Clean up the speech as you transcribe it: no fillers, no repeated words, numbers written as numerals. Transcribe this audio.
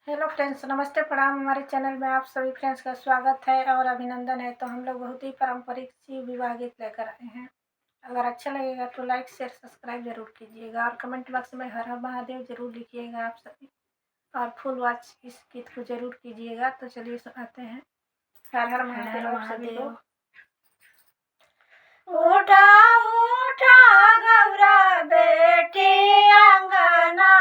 Hello friends, नमस्ते प्रणाम। हमारे चैनल में आप सभी फ्रेंड्स का स्वागत है और अभिनंदन है। तो हम लोग बहुत ही पारंपरिक सी विवाह गीत लेकर आए हैं। अगर अच्छा लगेगा तो लाइक शेयर सब्सक्राइब जरूर कीजिएगा और कमेंट बॉक्स में हर हर महादेव जरूर लिखिएगा आप सभी, और फुल वॉच इस गीत को जरूर कीजिएगा। तो चलिए सुनाते हैं। हर हर महादेव आप सभी को। उठा उठा गौरा बेटी अंगना